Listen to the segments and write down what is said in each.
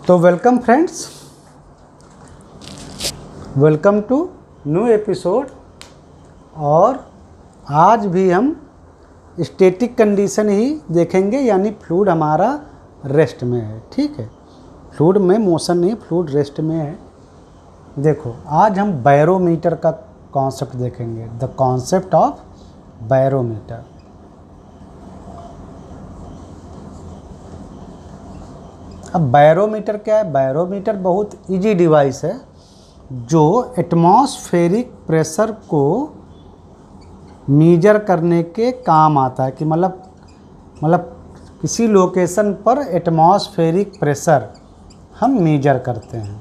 तो welcome friends, welcome to new episode. और आज भी हम स्टैटिक कंडीशन ही देखेंगे, यानी फ्लूइड हमारा रेस्ट में है। ठीक है, फ्लूइड में मोशन नहीं, फ्लूइड रेस्ट में है। देखो, आज हम बैरोमीटर का कॉन्सेप्ट देखेंगे, द कॉन्सेप्ट ऑफ बैरोमीटर। अब बैरोमीटर क्या है? बैरोमीटर बहुत इजी डिवाइस है जो एटमॉस्फेरिक प्रेशर को मीजर करने के काम आता है। कि मतलब किसी लोकेशन पर एटमॉस्फेरिक प्रेशर हम मीजर करते हैं।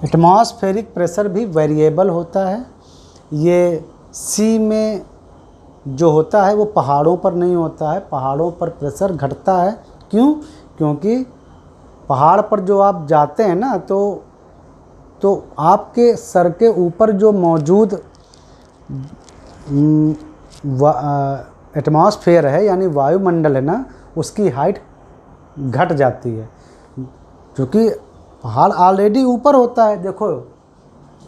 एटमॉस्फेरिक प्रेशर भी वेरिएबल होता है। ये सी में जो होता है वो पहाड़ों पर नहीं होता है। पहाड़ों पर प्रेशर घटता है। क्यों? क्योंकि पहाड़ पर जो आप जाते हैं ना, तो आपके सर के ऊपर जो मौजूद एटमॉस्फेयर है, यानी वायुमंडल है ना, उसकी हाइट घट जाती है। क्योंकि पहाड़ ऑलरेडी ऊपर होता है। देखो,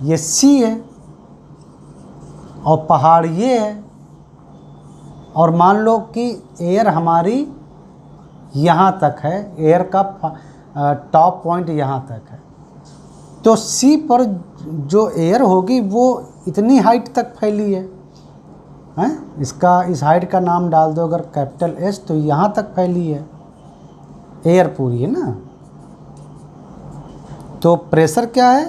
ये सी है और पहाड़ ये है, और मान लो कि एयर हमारी यहाँ तक है, एयर का टॉप पॉइंट यहाँ तक है, तो सी पर जो एयर होगी वो इतनी हाइट तक फैली है, हैं? इस हाइट का नाम डाल दो अगर कैपिटल एस, तो यहाँ तक फैली है एयर पूरी, है ना। तो प्रेशर क्या है?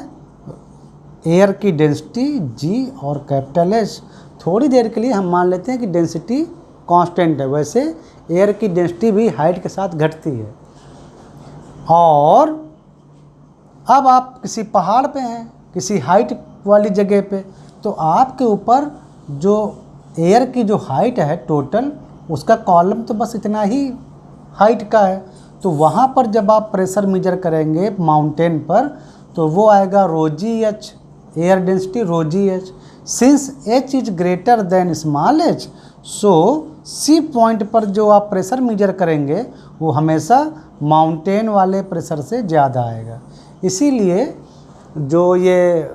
एयर की डेंसिटी जी और कैपिटल एस। थोड़ी देर के लिए हम मान लेते हैं कि डेंसिटी कांस्टेंट है। वैसे एयर की डेंसिटी भी हाइट के साथ घटती है। और अब आप किसी पहाड़ पे हैं, किसी हाइट वाली जगह पे, तो आपके ऊपर जो एयर की जो हाइट है टोटल, उसका कॉलम तो बस इतना ही हाइट का है। तो वहाँ पर जब आप प्रेशर मेजर करेंगे माउंटेन पर, तो वो आएगा rho g h, air density rho g h. Since h is greater than small h, so C point पर जो आप प्रेशर मेजर करेंगे वो हमेशा माउंटेन वाले प्रेशर से ज़्यादा आएगा। इसीलिए जो ये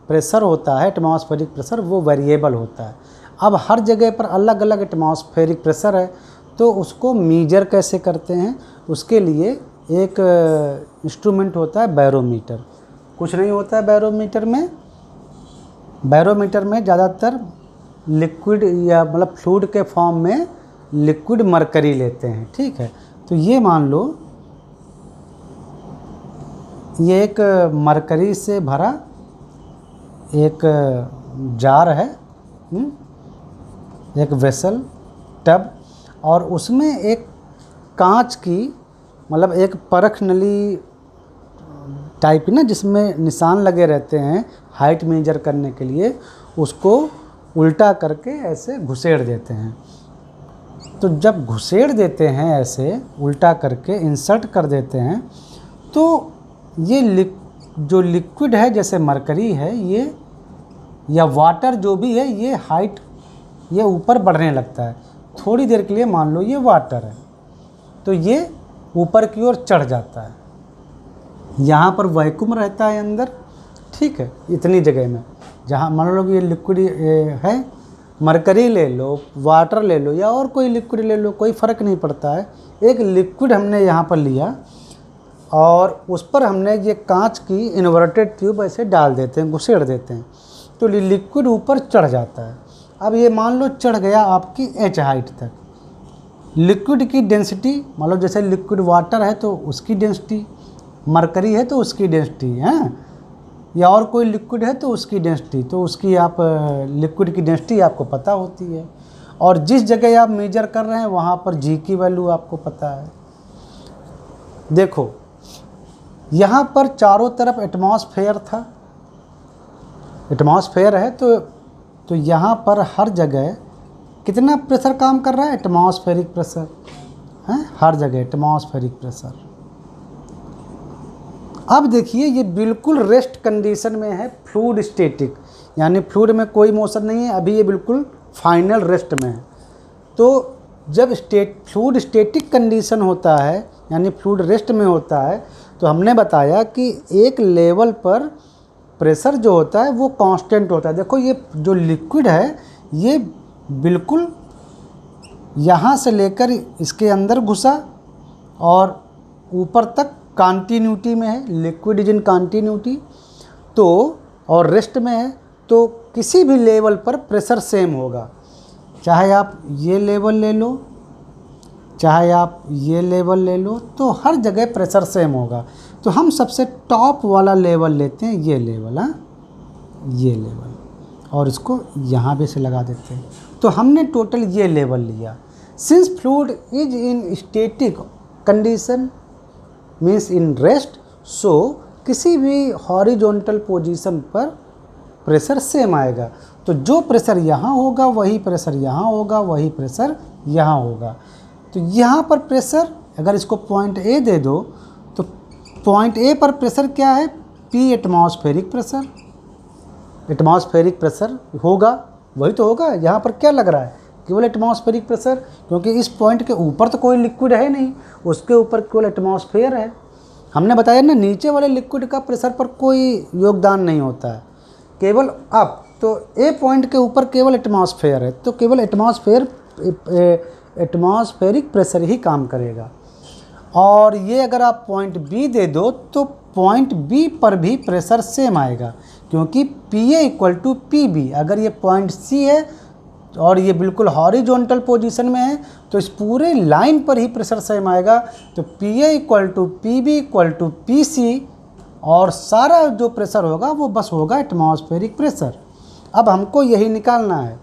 प्रेशर होता है, एटमॉस्फेरिक प्रेशर, वो वेरिएबल होता है। अब हर जगह पर अलग अलग एटमॉस्फेरिक प्रेशर है, तो उसको मेजर कैसे करते हैं? उसके लिए एक इंस्ट्रूमेंट होता है बैरोमीटर। कुछ नहीं होता है बैरोमीटर में। बैरोमीटर में ज़्यादातर लिक्विड या मतलब फ्लूइड के फॉर्म में लिक्विड मरकरी लेते हैं। ठीक है, तो ये मान लो ये एक मरकरी से भरा एक जार है, एक वेसल टब, और उसमें एक कांच की मतलब एक परख नली टाइप की ना, जिसमें निशान लगे रहते हैं हाइट मेजर करने के लिए, उसको उल्टा करके ऐसे घुसेड़ देते हैं। तो जब घुसेड़ देते हैं ऐसे उल्टा करके इंसर्ट कर देते हैं, तो ये जो लिक्विड है, जैसे मरकरी है ये या वाटर जो भी है, ये हाइट ये ऊपर बढ़ने लगता है। थोड़ी देर के लिए मान लो ये वाटर है, तो ये ऊपर की ओर चढ़ जाता है। यहाँ पर वैक्यूम रहता है अंदर। ठीक है, इतनी जगह में जहाँ मान लो कि ये लिक्विड है, मरकरी ले लो, वाटर ले लो, या और कोई लिक्विड ले लो, कोई फ़र्क नहीं पड़ता है। एक लिक्विड हमने यहाँ पर लिया और उस पर हमने ये कांच की इन्वर्टेड ट्यूब ऐसे डाल देते हैं, घुसेड़ देते हैं, तो लिक्विड ऊपर चढ़ जाता है। अब ये मान लो चढ़ गया आपकी एच हाइट तक। लिक्विड की डेंसिटी, मान लो जैसे लिक्विड वाटर है तो उसकी डेंसिटी, मरकरी है तो उसकी डेंसिटी है, या और कोई लिक्विड है तो उसकी डेंसिटी, तो उसकी आप लिक्विड की डेंसिटी आपको पता होती है। और जिस जगह आप मेजर कर रहे हैं वहाँ पर जी की वैल्यू आपको पता है। देखो, यहाँ पर चारों तरफ एटमॉस्फेयर था, एटमॉस्फेयर है, तो यहाँ पर हर जगह कितना प्रेशर काम कर रहा है? एटमॉस्फेरिक प्रेशर है, हर जगह एटमॉस्फेरिक प्रेशर। अब देखिए, ये बिल्कुल रेस्ट कंडीशन में है, फ्लूइड स्टैटिक, यानी फ्लूइड में कोई मोशन नहीं है, अभी ये बिल्कुल फाइनल रेस्ट में है। तो जब फ्लूइड स्टैटिक कंडीशन होता है यानी फ्लूइड रेस्ट में होता है, तो हमने बताया कि एक लेवल पर प्रेशर जो होता है वो कांस्टेंट होता है। देखो ये जो लिक्विड है ये बिल्कुल यहाँ से लेकर इसके अंदर घुसा और ऊपर तक कंटिन्यूटी में है, लिक्विड इज इन कंटिन्यूटी, तो और रेस्ट में है, तो किसी भी लेवल पर प्रेशर सेम होगा। चाहे आप ये लेवल ले लो, चाहे आप ये लेवल ले लो, तो हर जगह प्रेशर सेम होगा। तो हम सबसे टॉप वाला लेवल लेते हैं, ये लेवल, हाँ ये लेवल, और इसको यहाँ भी से लगा देते हैं। तो हमने टोटल ये लेवल लिया। Since fluid is in static condition means in rest, so किसी भी हॉरिजॉन्टल पोजीशन पर प्रेशर सेम आएगा। तो जो प्रेशर यहाँ होगा वही प्रेशर यहाँ होगा, वही प्रेशर यहाँ होगा। तो यहाँ पर प्रेशर, अगर इसको पॉइंट ए दे दो, तो पॉइंट ए पर प्रेशर क्या है, P atmospheric pressure. Atmospheric pressure होगा, वही तो होगा। यहाँ पर क्या लग रहा है, केवल एटमॉस्फेरिक प्रेशर, क्योंकि इस पॉइंट के ऊपर तो कोई लिक्विड है नहीं, उसके ऊपर केवल एटमॉस्फेयर है। हमने बताया ना, नीचे वाले लिक्विड का प्रेशर पर कोई योगदान नहीं होता है, केवल अप। तो ए पॉइंट के ऊपर केवल एटमॉस्फेयर है, तो केवल एटमॉस्फेरिक प्रेशर ही काम करेगा। और ये अगर आप पॉइंट बी दे दो, तो पॉइंट बी पर भी प्रेशर सेम आएगा, क्योंकि P A equal to P B. अगर ये पॉइंट सी है और ये बिल्कुल हॉरिजॉन्टल पोजीशन में है, तो इस पूरे लाइन पर ही प्रेशर सेम आएगा। तो P A equal to P B equal to P C, और सारा जो प्रेशर होगा वो बस होगा एटमॉस्फेरिक प्रेशर। अब हमको यही निकालना है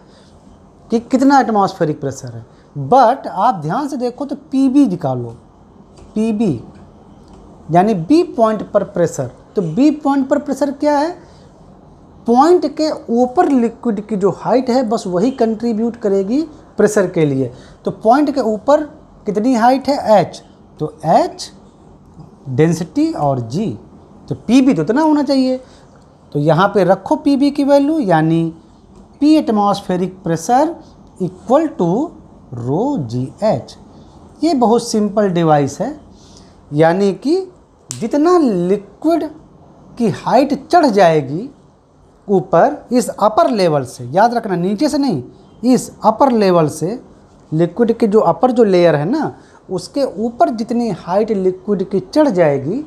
कि कितना एटमॉस्फेरिक प्रेशर है। बट आप ध्यान से देखो तो पी बी निकालो, पी बी यानी बी पॉइंट पर प्रेशर। तो बी पॉइंट पर प्रेशर क्या है, पॉइंट के ऊपर लिक्विड की जो हाइट है बस वही कंट्रीब्यूट करेगी प्रेशर के लिए। तो पॉइंट के ऊपर कितनी हाइट है, h, तो h डेंसिटी और g, तो पी बी तो इतना होना चाहिए। तो यहाँ पे रखो पी बी की वैल्यू, यानी P atmospheric pressure equal to rho g h. ये बहुत सिंपल डिवाइस है, यानी कि जितना लिक्विड की हाइट चढ़ जाएगी ऊपर इस अपर लेवल से, याद रखना नीचे से नहीं, इस अपर लेवल से, लिक्विड के जो अपर जो लेयर है ना, उसके ऊपर जितनी हाइट लिक्विड की चढ़ जाएगी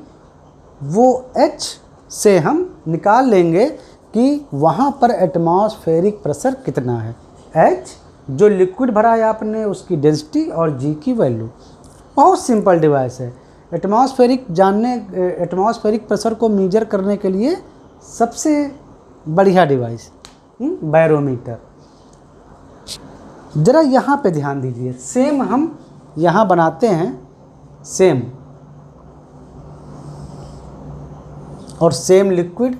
वो h से हम निकाल लेंगे कि वहाँ पर एटमॉस्फेरिक प्रेशर कितना है। h जो लिक्विड भरा है आपने उसकी डेंसिटी और g की वैल्यू। बहुत सिंपल डिवाइस है। एटमॉस्फेरिक प्रेशर को मेजर करने के लिए सबसे बढ़िया डिवाइस बैरोमीटर। ज़रा यहाँ पे ध्यान दीजिए, सेम हम यहाँ बनाते हैं, सेम और सेम लिक्विड,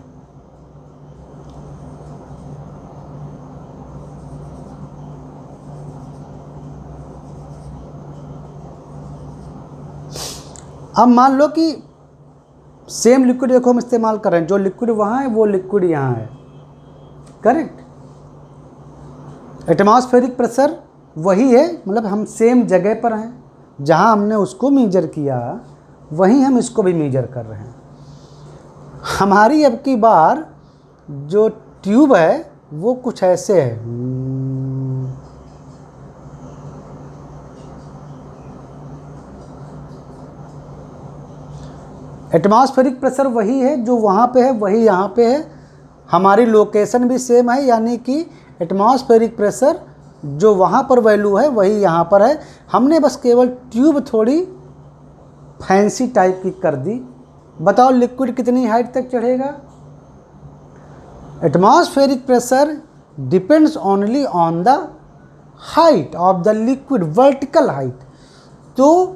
अब मान लो कि सेम लिक्विड देखो हम इस्तेमाल कर रहे हैं, जो लिक्विड वहाँ है वो लिक्विड यहाँ है, करेक्ट। एटमॉस्फेरिक प्रेशर वही है, मतलब हम सेम जगह पर हैं, जहाँ हमने उसको मेजर किया वहीं हम इसको भी मेजर कर रहे हैं। हमारी अब की बार जो ट्यूब है वो कुछ ऐसे है, एटमॉस्फेरिक प्रेशर वही है जो वहाँ पे है वही यहाँ पे है, हमारी लोकेशन भी सेम है, यानी कि एटमॉस्फेरिक प्रेशर जो वहाँ पर वैल्यू है वही यहाँ पर है। हमने बस केवल ट्यूब थोड़ी फैंसी टाइप की कर दी। बताओ लिक्विड कितनी हाइट तक चढ़ेगा। Atmospheric pressure depends only on the height of the liquid, vertical height. तो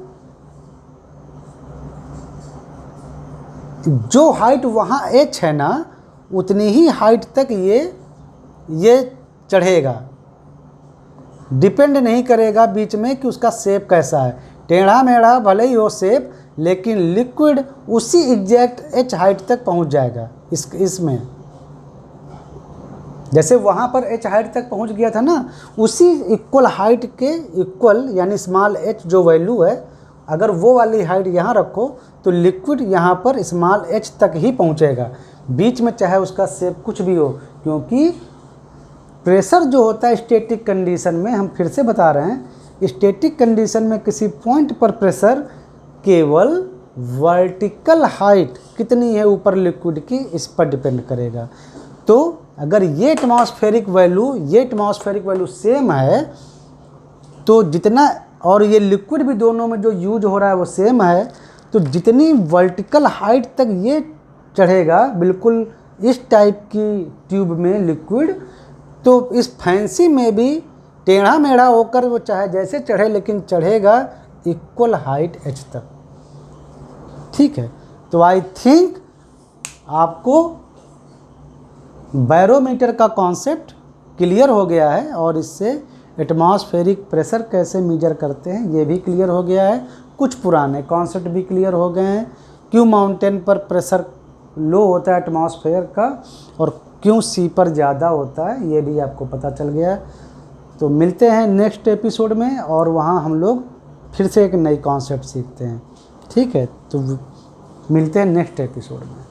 जो हाइट वहाँ h है ना, उतनी ही हाइट तक ये चढ़ेगा। डिपेंड नहीं करेगा बीच में कि उसका शेप कैसा है, टेढ़ा मेढ़ा भले ही हो शेप, लेकिन लिक्विड उसी एग्जैक्ट h हाइट तक पहुंच जाएगा। इसमें जैसे वहाँ पर h हाइट तक पहुंच गया था ना, उसी इक्वल हाइट के इक्वल यानी स्मॉल h जो वैल्यू है अगर वो वाली हाइट यहाँ रखो तो लिक्विड यहाँ पर स्मॉल h तक ही पहुँचेगा, बीच में चाहे उसका शेप कुछ भी हो, क्योंकि प्रेशर जो होता है स्टैटिक कंडीशन में, हम फिर से बता रहे हैं, स्टैटिक कंडीशन में किसी पॉइंट पर प्रेशर केवल वर्टिकल हाइट कितनी है ऊपर लिक्विड की, इस पर डिपेंड करेगा। तो अगर ये एटमॉस्फेरिक वैल्यू सेम है तो जितना, और ये लिक्विड भी दोनों में जो यूज हो रहा है वो सेम है, तो जितनी वर्टिकल हाइट तक ये चढ़ेगा बिल्कुल इस टाइप की ट्यूब में लिक्विड, तो इस फैंसी में भी टेढ़ा मेढ़ा होकर वो चाहे जैसे चढ़े लेकिन चढ़ेगा इक्वल हाइट h तक। ठीक है, तो आई थिंक आपको बैरोमीटर का कॉन्सेप्ट क्लियर हो गया है और इससे एटमॉस्फेरिक प्रेशर कैसे मेजर करते हैं ये भी क्लियर हो गया है। कुछ पुराने कॉन्सेप्ट भी क्लियर हो गए हैं, क्यों माउंटेन पर प्रेशर लो होता है एटमॉस्फेयर का और क्यों सी पर ज़्यादा होता है, ये भी आपको पता चल गया है। तो मिलते हैं नेक्स्ट एपिसोड में और वहाँ हम लोग फिर से एक नई कॉन्सेप्ट सीखते हैं। ठीक है, तो मिलते हैं नेक्स्ट एपिसोड में।